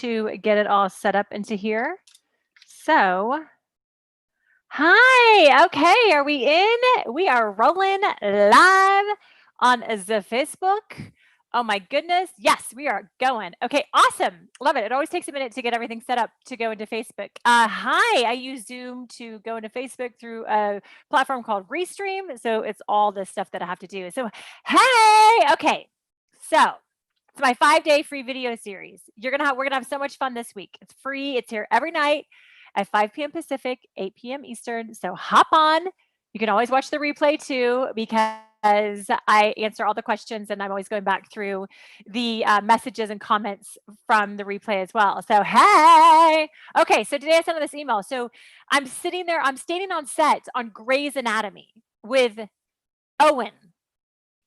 to get it all set up into here. So, hi. Okay, are we in? We are rolling live on the Facebook. Oh my goodness. Yes, we are going. Okay, awesome. Love it. It always takes a minute to get everything set up to go into Facebook. Hi, I use Zoom to go into Facebook through a platform called Restream. So it's all this stuff that I have to do. So, hey, okay. So it's my 5-day free video series. We're gonna have so much fun this week. It's free. It's here every night at 5 p.m. Pacific, 8 p.m. Eastern. So hop on. You can always watch the replay too because I answer all the questions and I'm always going back through the messages and comments from the replay as well. So, hey. Okay, so today I sent out this email. So I'm sitting there, I'm standing on set on Grey's Anatomy with Owen,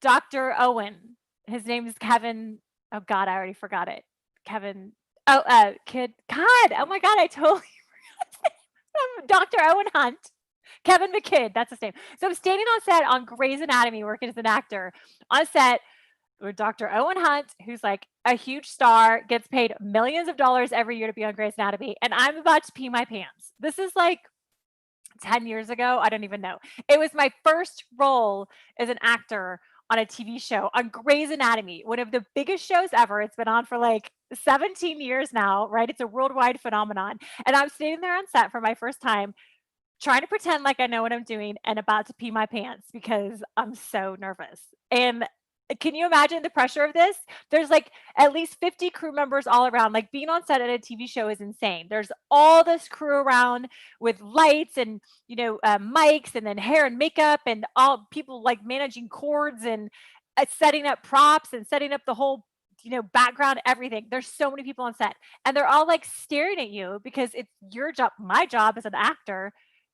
Dr. Owen. His name is Kevin. Oh God, I already forgot it. Kevin. Kid. God. Oh my God, I totally Dr. Owen Hunt, Kevin McKidd, that's his name. So I'm standing on set on Grey's Anatomy, working as an actor on set with Dr. Owen Hunt, who's like a huge star, gets paid millions of dollars every year to be on Grey's Anatomy, and I'm about to pee my pants. This is like 10 years ago. I don't even know. It was my first role as an actor on a TV show on Grey's Anatomy, one of the biggest shows ever. It's been on for like 17 years now, right? It's a worldwide phenomenon. And I'm sitting there on set for my first time, trying to pretend like I know what I'm doing and about to pee my pants because I'm so nervous. And can you imagine the pressure of this? There's like at least 50 crew members all around. Like being on set at a TV show is insane. There's all this crew around with lights and, mics and then hair and makeup and all people like managing cords and setting up props and setting up the whole background, everything. There's so many people on set and they're all like staring at you because it's your job, my job as an actor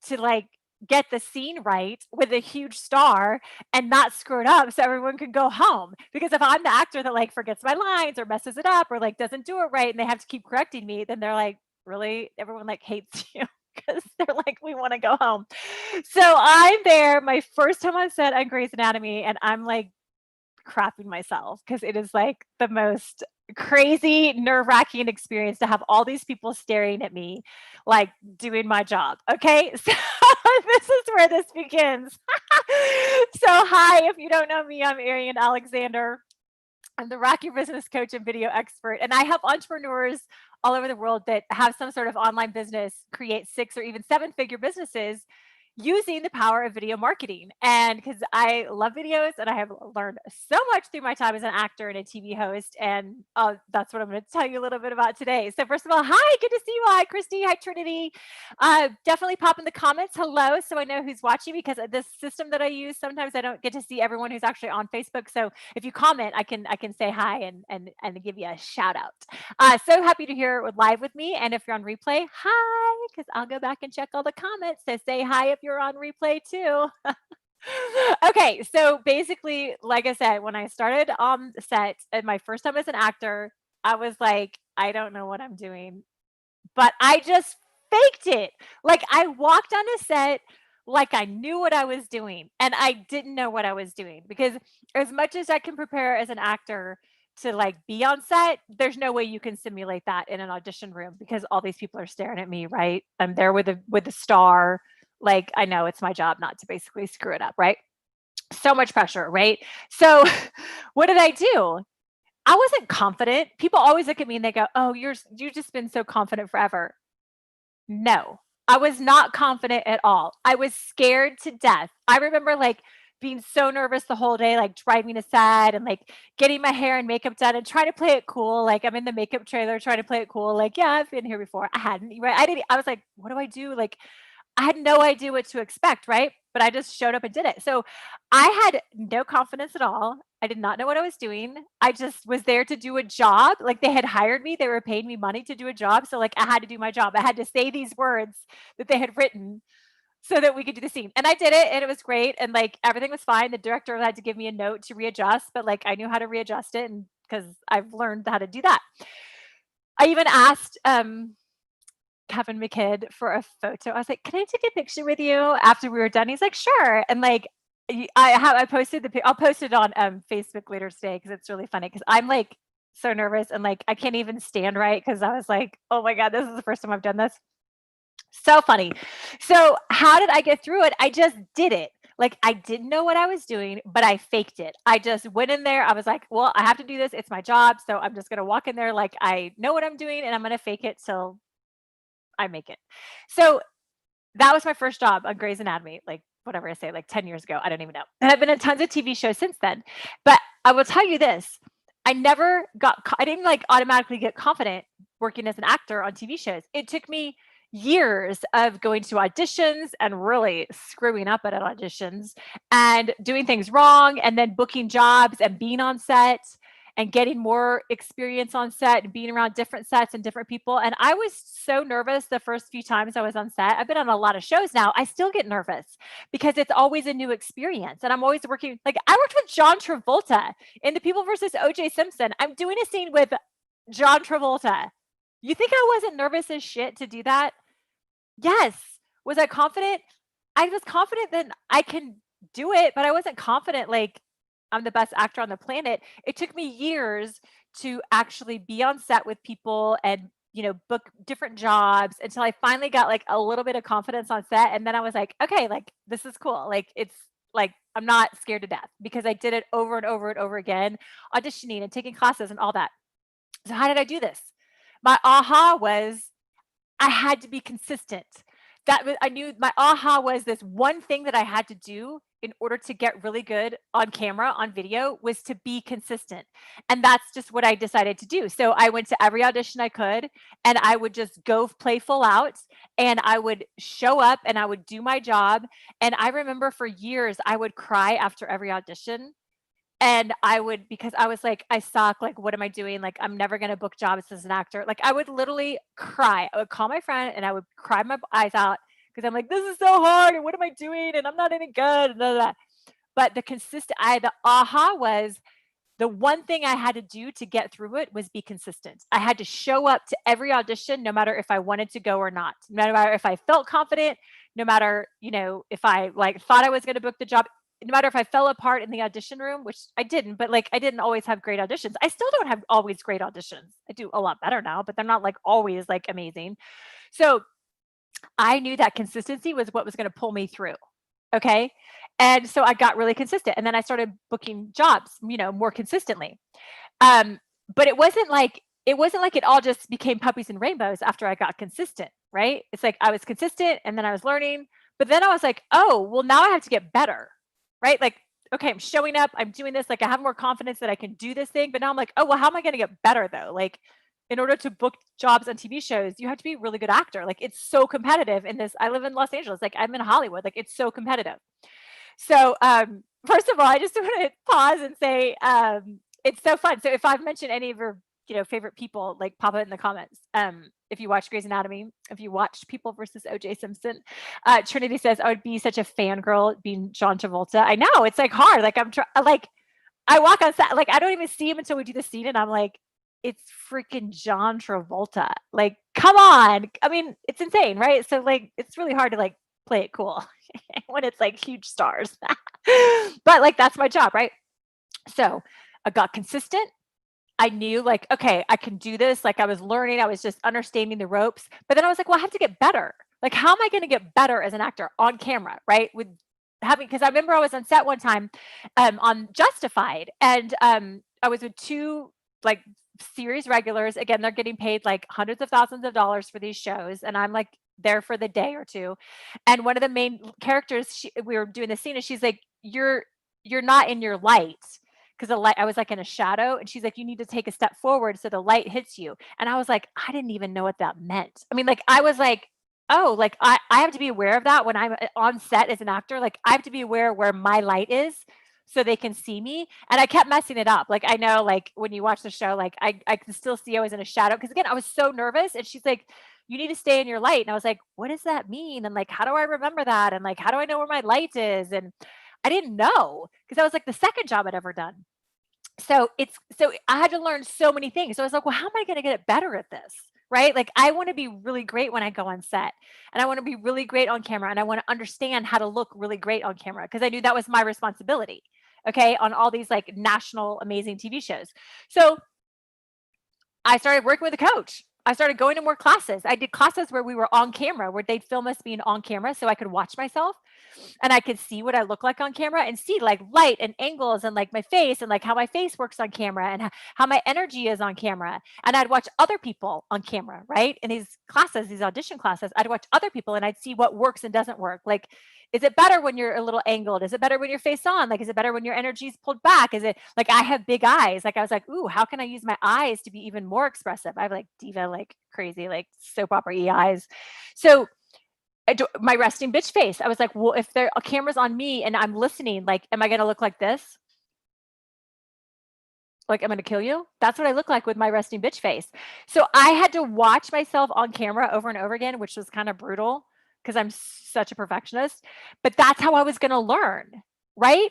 to like get the scene right with a huge star and not screw it up so everyone can go home. Because if I'm the actor that like forgets my lines or messes it up or like doesn't do it right and they have to keep correcting me, then they're like, really? Everyone like hates you because they're like, we want to go home. So I'm there, my first time on set on Grey's Anatomy, and I'm like crapping myself because it is like the most crazy, nerve-wracking experience to have all these people staring at me, like doing my job. Okay, so this is where this begins. So, hi, if you don't know me, I'm Arian Alexander. I'm the Rock Your Business coach and video expert, and I help entrepreneurs all over the world that have some sort of online business create 6 or even 7-figure businesses using the power of video marketing. And because I love videos and I have learned so much through my time as an actor and a TV host. And that's what I'm going to tell you a little bit about today. So first of all, hi, good to see you. Hi, Christy. Hi, Trinity. Definitely pop in the comments. Hello. So I know who's watching because this system that I use, sometimes I don't get to see everyone who's actually on Facebook. So if you comment, I can say hi and give you a shout out. So happy to hear it live with me. And if you're on replay, hi, because I'll go back and check all the comments. So say hi if you're on replay too. Okay, so basically, like I said, when I started on set and my first time as an actor, I was like, I don't know what I'm doing, but I just faked it. Like I walked on a set like I knew what I was doing, and I didn't know what I was doing because as much as I can prepare as an actor to like be on set, there's no way you can simulate that in an audition room because all these people are staring at me, right? I'm there with a star. Like I know it's my job not to basically screw it up, right? So much pressure, right? So what did I do? I wasn't confident. People always look at me and they go, "Oh, you've just been so confident forever." No, I was not confident at all. I was scared to death. I remember like being so nervous the whole day, like driving to set and like getting my hair and makeup done and trying to play it cool. Like I'm in the makeup trailer trying to play it cool. Like, yeah, I've been here before. I hadn't, right? I was like, what do I do? Like, I had no idea what to expect, right? But I just showed up and did it. So I had no confidence at all. I did not know what I was doing. I just was there to do a job. Like they had hired me, they were paying me money to do a job. So like I had to do my job. I had to say these words that they had written so that we could do the scene. And I did it and it was great. And like everything was fine. The director had to give me a note to readjust, but like I knew how to readjust it and because I've learned how to do that. I even asked Kevin McKidd for a photo. I was like, "Can I take a picture with you after we were done?" He's like, "Sure." And like, I posted I'll post it on Facebook later today because it's really funny because I'm like so nervous and like I can't even stand right because I was like, oh my God, this is the first time I've done this. So funny. So, how did I get through it? I just did it. Like, I didn't know what I was doing, but I faked it. I just went in there. I was like, well, I have to do this. It's my job. So, I'm just going to walk in there like I know what I'm doing and I'm going to fake it till I make it. So, that was my first job on Grey's Anatomy, like whatever I say, like 10 years ago. I don't even know. And I've been in tons of TV shows since then. But I will tell you this, I never got, I didn't like automatically get confident working as an actor on TV shows. It took me years of going to auditions and really screwing up at auditions and doing things wrong and then booking jobs and being on set and getting more experience on set and being around different sets and different people. And I was so nervous the first few times I was on set. I've been on a lot of shows now. I still get nervous because it's always a new experience. And I'm always working, like I worked with John Travolta in The People versus OJ Simpson. I'm doing a scene with John Travolta. You think I wasn't nervous as shit to do that? Yes. Was I confident? I was confident that I can do it, but I wasn't confident like I'm the best actor on the planet. It took me years to actually be on set with people and, book different jobs until I finally got like a little bit of confidence on set. And then I was like, okay, like this is cool. Like it's like I'm not scared to death because I did it over and over and over again, auditioning and taking classes and all that. So how did I do this? My aha was I had to be consistent. I knew my aha was this one thing that I had to do in order to get really good on camera, on video, was to be consistent. And that's just what I decided to do. So I went to every audition I could and I would just go play full out and I would show up and I would do my job. And I remember for years I would cry after every audition and I would because I was like, "I suck, like, what am I doing? Like, I'm never gonna book jobs as an actor." Like, I would literally cry. I would call my friend and I would cry my eyes out because 'cause I'm like, "This is so hard, and what am I doing? And I'm not any good." Blah, blah, blah. But the aha was the one thing I had to do to get through it was be consistent. I had to show up to every audition no matter if I wanted to go or not. No matter if I felt confident, no matter, if I like thought I was going to book the job, no matter if I fell apart in the audition room, which I didn't, but like I didn't always have great auditions. I still don't have always great auditions. I do a lot better now, but they're not like always like amazing. So I knew that consistency was what was going to pull me through. Okay. And so I got really consistent and then I started booking jobs, more consistently. Um, but it wasn't like it all just became puppies and rainbows after I got consistent, right? It's like I was consistent and then I was learning, but then I was like, oh, well, now I have to get better, right? Like, okay, I'm showing up, I'm doing this, like I have more confidence that I can do this thing. But now I'm like, oh, well, how am I going to get better though? Like, in order to book jobs on TV shows, you have to be a really good actor. Like, it's so competitive in this. I live in Los Angeles, like, I'm in Hollywood, like, it's so competitive. So, first of all, I just want to pause and say, it's so fun. So if I've mentioned any of your, favorite people, like pop it in the comments. If you watch Grey's Anatomy, if you watched People versus OJ Simpson, Trinity says I would be such a fangirl being John Travolta. I know it's like hard. Like like I walk on set, like I don't even see him until we do the scene, and I'm like, it's freaking John Travolta. Like, come on. I mean, it's insane, right? So like, it's really hard to like play it cool when it's like huge stars. But like that's my job, right? So I got consistent. I knew like, okay, I can do this. Like I was learning, I was just understanding the ropes. But then I was like, well, I have to get better. Like, how am I going to get better as an actor on camera, right? With having because I remember I was on set one time on Justified, and I was with two like series regulars. Again, they're getting paid like hundreds of thousands of dollars for these shows, and I'm like there for the day or two. And one of the main characters, we were doing the scene, and she's like, "You're not in your light." Because the light, I was like in a shadow, and she's like, "You need to take a step forward so the light hits you." And I was like, I didn't even know what that meant. I mean, like, I was like, oh, like I have to be aware of that when I'm on set as an actor. Like, I have to be aware where my light is so they can see me. And I kept messing it up. Like, I know, like, when you watch the show, like, I can still see I was in a shadow. Because again, I was so nervous. And she's like, you need to stay in your light. And I was like, what does that mean? And like, how do I remember that? And like, how do I know where my light is? And I didn't know because that was like the second job I'd ever done. So I had to learn so many things. So I was like, well, how am I going to get better at this? Right? Like, I want to be really great when I go on set, and I want to be really great on camera, and I want to understand how to look really great on camera because I knew that was my responsibility. Okay, on all these like national amazing TV shows. So I started working with a coach. I started going to more classes. I did classes where we were on camera, where they'd film us being on camera so I could watch myself and I could see what I look like on camera and see like light and angles and like my face and like how my face works on camera and how my energy is on camera. And I'd watch other people on camera, right? In these classes, these audition classes, I'd watch other people and I'd see what works and doesn't work. Like, is it better when you're a little angled? Is it better when you're face on? Like, is it better when your energy is pulled back? Is it like I have big eyes? Like, I was like, ooh, how can I use my eyes to be even more expressive? I have like diva, like crazy, like soap opera eyes. So my resting bitch face. I was like, well, if there are cameras on me and I'm listening, like, am I going to look like this? Like, I'm going to kill you. That's what I look like with my resting bitch face. So I had to watch myself on camera over and over again, which was kind of brutal because I'm such a perfectionist. But that's how I was going to learn, right?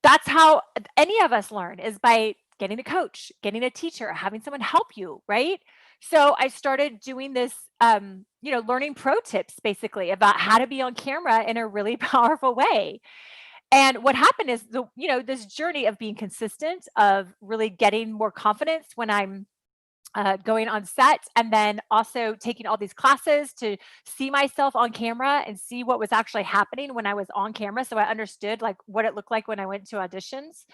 That's how any of us learn, is by getting a coach, getting a teacher, having someone help you, right? So I started doing this, learning pro tips basically about how to be on camera in a really powerful way. And what happened is this journey of being consistent, of really getting more confidence when I'm going on set, and then also taking all these classes to see myself on camera and see what was actually happening when I was on camera. So I understood like what it looked like when I went to auditions.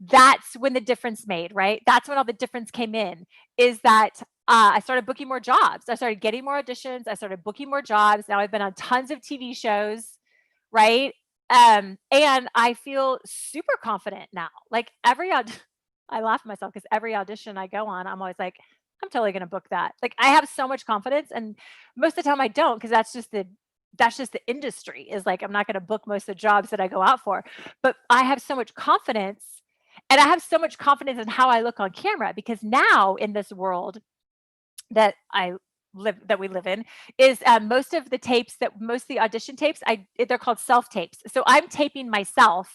That's when the difference made, right? That's when all the difference came in, is that I started booking more jobs. I started getting more auditions. I started booking more jobs. Now I've been on tons of TV shows, right? And I feel super confident now. Like I laugh at myself because every audition I go on, I'm always like, I'm totally gonna book that. Like I have so much confidence, and most of the time I don't, because that's just the industry, is like I'm not gonna book most of the jobs that I go out for. But I have so much confidence, and I have so much confidence in how I look on camera, because now in this world that we live in, is most of the audition tapes, they're called self tapes. So I'm taping myself,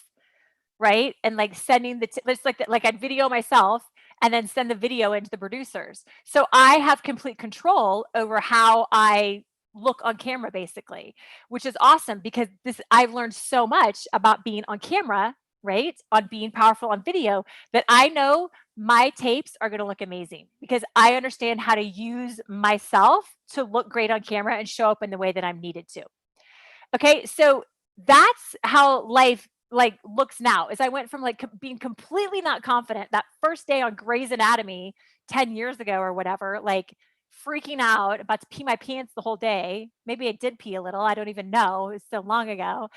right? And like sending it's like I'd video myself and then send the video into the producers. So I have complete control over how I look on camera basically, which is awesome, because this I've learned so much about being on camera, right? On being powerful on video, that I know my tapes are going to look amazing because I understand how to use myself to look great on camera and show up in the way that I'm needed to. Okay, so that's how life like looks now. Is I went from like being completely not confident that first day on Grey's Anatomy 10 years ago or whatever, like freaking out, about to pee my pants the whole day. Maybe I did pee a little. I don't even know. It's so long ago.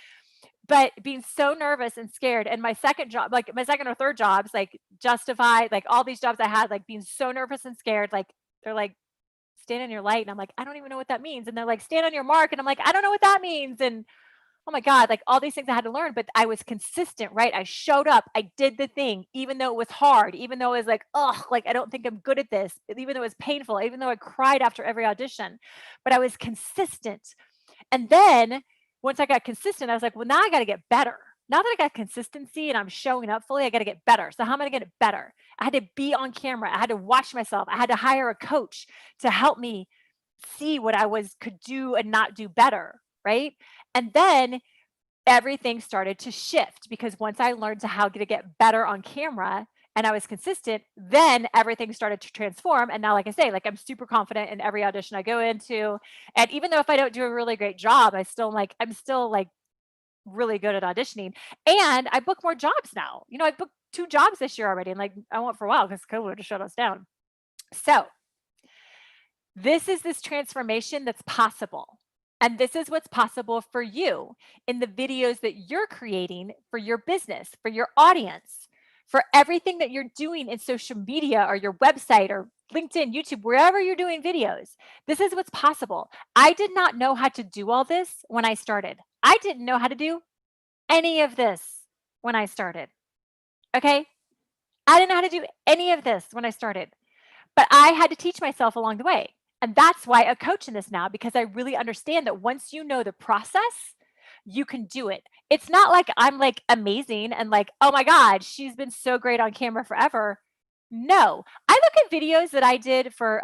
But being so nervous and scared, and my second job, like my second or third jobs, like Justified, like all these jobs I had, like being so nervous and scared, like they're like, stand on your light. And I'm like, I don't even know what that means. And they're like, stand on your mark. And I'm like, I don't know what that means. And oh my God, like all these things I had to learn, but I was consistent, right? I showed up, I did the thing, even though it was hard, even though it was like, oh, like I don't think I'm good at this, even though it was painful, even though I cried after every audition, but I was consistent. And then once I got consistent, I was like, well, now I got to get better. Now that I got consistency and I'm showing up fully, I got to get better. So how am I going to get better? I had to be on camera. I had to watch myself. I had to hire a coach to help me see what I could do and not do better, right? And then everything started to shift, because once I learned how to get better on camera and I was consistent, then everything started to transform. And now, like I say, like I'm super confident in every audition I go into. And even though if I don't do a really great job, I'm still like really good at auditioning. And I book more jobs now. I booked 2 jobs this year already. And like I won't for a while because COVID just shut us down. So this transformation that's possible. And this is what's possible for you in the videos that you're creating for your business, for your audience, for everything that you're doing in social media or your website or LinkedIn, YouTube, wherever you're doing videos. This is what's possible. I did not know how to do all this when I started. I didn't know how to do any of this when I started. Okay? I didn't know how to do any of this when I started, but I had to teach myself along the way. And that's why I coach in this now, because I really understand that once you know the process, you can do it. It's not like I'm like amazing and like, oh my God, she's been so great on camera forever. No, I look at videos that I did for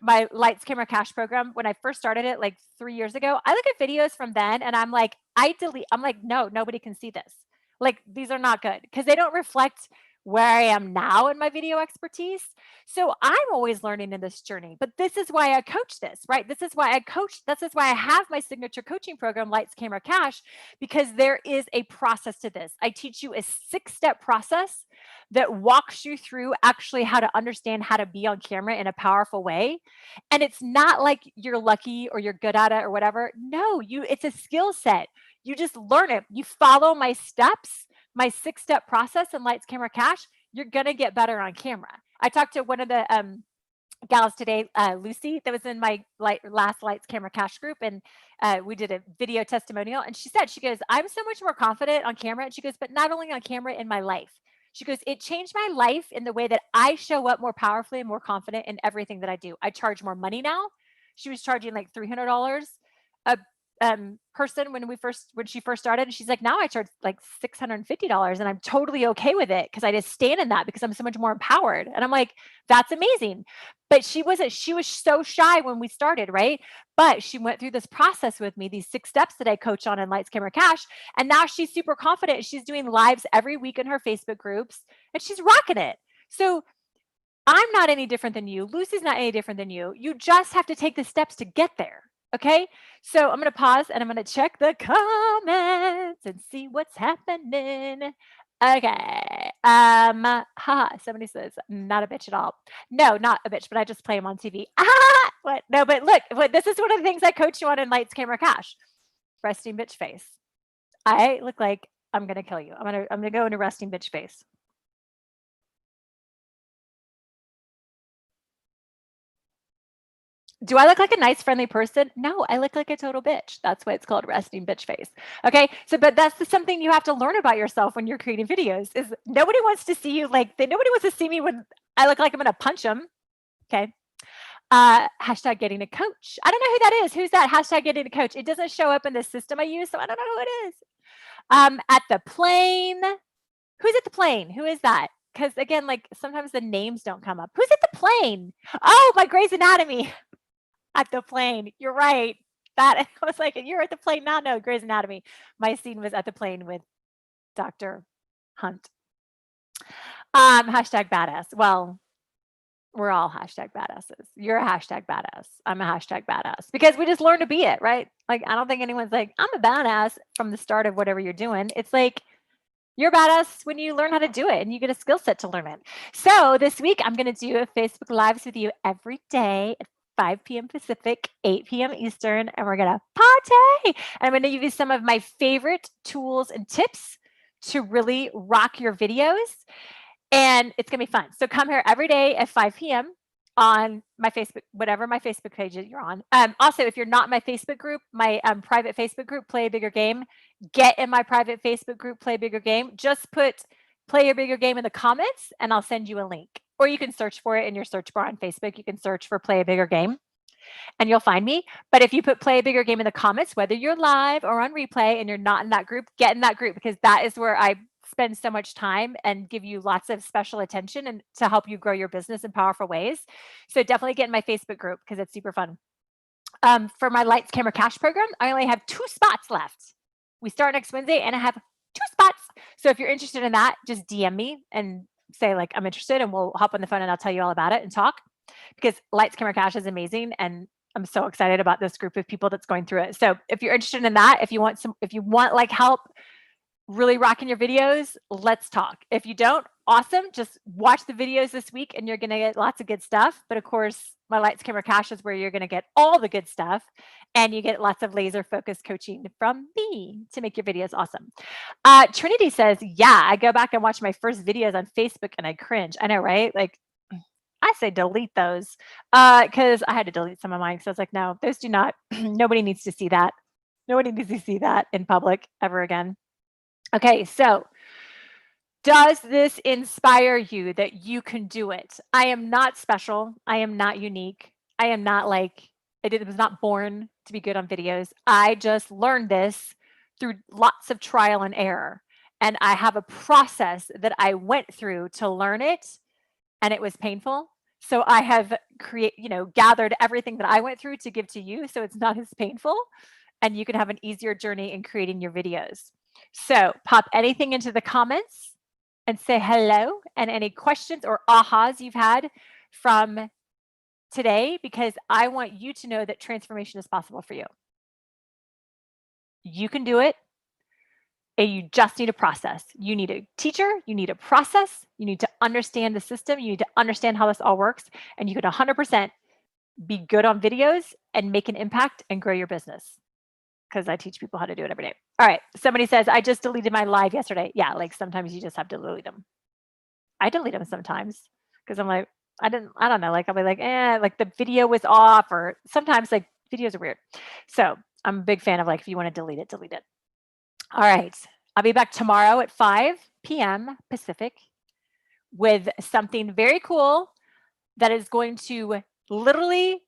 my Lights Camera Cash program when I first started it like 3 years ago. I look at videos from then and I'm like, I'm like, no, nobody can see this. Like these are not good because they don't reflect where I am now in my video expertise. So I'm always learning in this journey, but this is why I coach this, right? This is why I coach. This is why I have my signature coaching program, Lights, Camera, Cash, because there is a process to this. I teach you a 6-step process that walks you through actually how to understand how to be on camera in a powerful way. And it's not like you're lucky or you're good at it or whatever. No, it's a skill set. You just learn it. You follow my steps, my 6-step process in Lights, Camera, Cash. You're going to get better on camera. I talked to one of the gals today, Lucy, that was in my last Lights, Camera, Cash group. And we did a video testimonial. And she goes, I'm so much more confident on camera. And she goes, but not only on camera, in my life. She goes, it changed my life in the way that I show up more powerfully and more confident in everything that I do. I charge more money now. She was charging like $300 a person when she first started. And she's like, now I charge like $650 and I'm totally okay with it because I just stand in that because I'm so much more empowered. And I'm like, that's amazing. But she was so shy when we started, right? But she went through this process with me, these 6 steps that I coach on in Lights, Camera, Cash. And now she's super confident. She's doing lives every week in her Facebook groups and she's rocking it. So I'm not any different than you. Lucy's not any different than you. You just have to take the steps to get there. Okay, so I'm going to pause and I'm going to check the comments and see what's happening. Okay. Somebody says, not a bitch at all. No, not a bitch, but I just play them on TV. What? No, but look, this is one of the things I coach you on in Lights, Camera, Cash. Resting bitch face. I look like I'm going to kill you. I'm going to go into resting bitch face. Do I look like a nice, friendly person? No, I look like a total bitch. That's why it's called resting bitch face. Okay. So, but that's something you have to learn about yourself when you're creating videos is nobody wants to see you nobody wants to see me when I look like I'm going to punch them. Okay. Hashtag getting a coach. I don't know who that is. Who's that? Hashtag getting a coach. It doesn't show up in the system I use, so I don't know who it is. At the plane. Who's at the plane? Who is that? Because again, like sometimes the names don't come up. Who's at the plane? Oh, my Grey's Anatomy. At the plane. You're right. That I was like, you're at the plane now. No, Grey's Anatomy. My scene was at the plane with Dr. Hunt. Hashtag badass. Well, we're all hashtag badasses. You're a hashtag badass. I'm a hashtag badass because we just learn to be it, right? Like, I don't think anyone's like, I'm a badass from the start of whatever you're doing. It's like, you're badass when you learn how to do it and you get a skill set to learn it. So this week, I'm going to do a Facebook Lives with you every day at 5 p.m. Pacific, 8 p.m. Eastern, and we're going to party. And I'm going to give you some of my favorite tools and tips to really rock your videos. And it's going to be fun. So come here every day at 5 p.m. on my Facebook, whatever my Facebook page you're on. Also, if you're not in my Facebook group, my private Facebook group, Play a Bigger Game, get in my private Facebook group, Play a Bigger Game. Just put Play a Bigger Game in the comments and I'll send you a link. Or you can search for it in your search bar on Facebook. You can search for Play a Bigger Game and you'll find me. But if you put Play a Bigger Game in the comments, whether you're live or on replay and you're not in that group, get in that group because that is where I spend so much time and give you lots of special attention and to help you grow your business in powerful ways. So definitely get in my Facebook group because it's super fun. For my Lights, Camera, Cash program, I only have 2 spots left. We start next Wednesday and I have 2 spots. So if you're interested in that, just DM me and say like, I'm interested and we'll hop on the phone and I'll tell you all about it and talk because Lights, Camera, Cash is amazing. And I'm so excited about this group of people that's going through it. So if you're interested in that, if you want like help really rocking your videos, let's talk. If you don't, awesome. Just watch the videos this week and you're going to get lots of good stuff. But of course, my Lights, Camera, Cash is where you're going to get all the good stuff and you get lots of laser focused coaching from me to make your videos awesome. Trinity says, yeah, I go back and watch my first videos on Facebook and I cringe. I know, right? Like I say delete those because I had to delete some of mine because I was like, no, those do not, nobody needs to see that. Nobody needs to see that in public ever again. Okay, so does this inspire you that you can do it? I am not special. I am not unique. I am not like, I was not born to be good on videos. I just learned this through lots of trial and error. And I have a process that I went through to learn it, and it was painful. So I have gathered everything that I went through to give to you so it's not as painful and you can have an easier journey in creating your videos. So pop anything into the comments and say hello and any questions or ahas you've had from today, because I want you to know that transformation is possible for you. You can do it. And you just need a process. You need a teacher, you need a process, you need to understand the system, you need to understand how this all works, and you can 100% be good on videos and make an impact and grow your business, because I teach people how to do it every day. All right, somebody says, I just deleted my live yesterday. Yeah, like sometimes you just have to delete them. I delete them sometimes because I'm like, I don't know, like I'll be like, like the video was off, or sometimes like videos are weird. So I'm a big fan of like, if you want to delete it, delete it. All right. I'll be back tomorrow at 5 p.m. Pacific with something very cool that is going to literally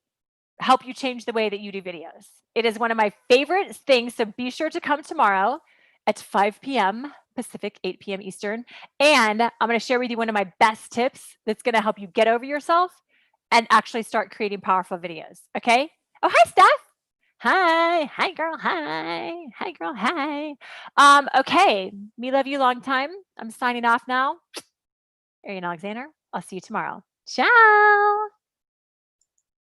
help you change the way that you do videos. It is one of my favorite things. So be sure to come tomorrow at 5 p.m. Pacific, 8 p.m. Eastern. And I'm going to share with you one of my best tips that's going to help you get over yourself and actually start creating powerful videos. Okay. Oh, hi, Steph. Hi girl, hi girl, hi. Okay, me love you long time. I'm signing off now. Arian Alexander, I'll see you tomorrow. Ciao.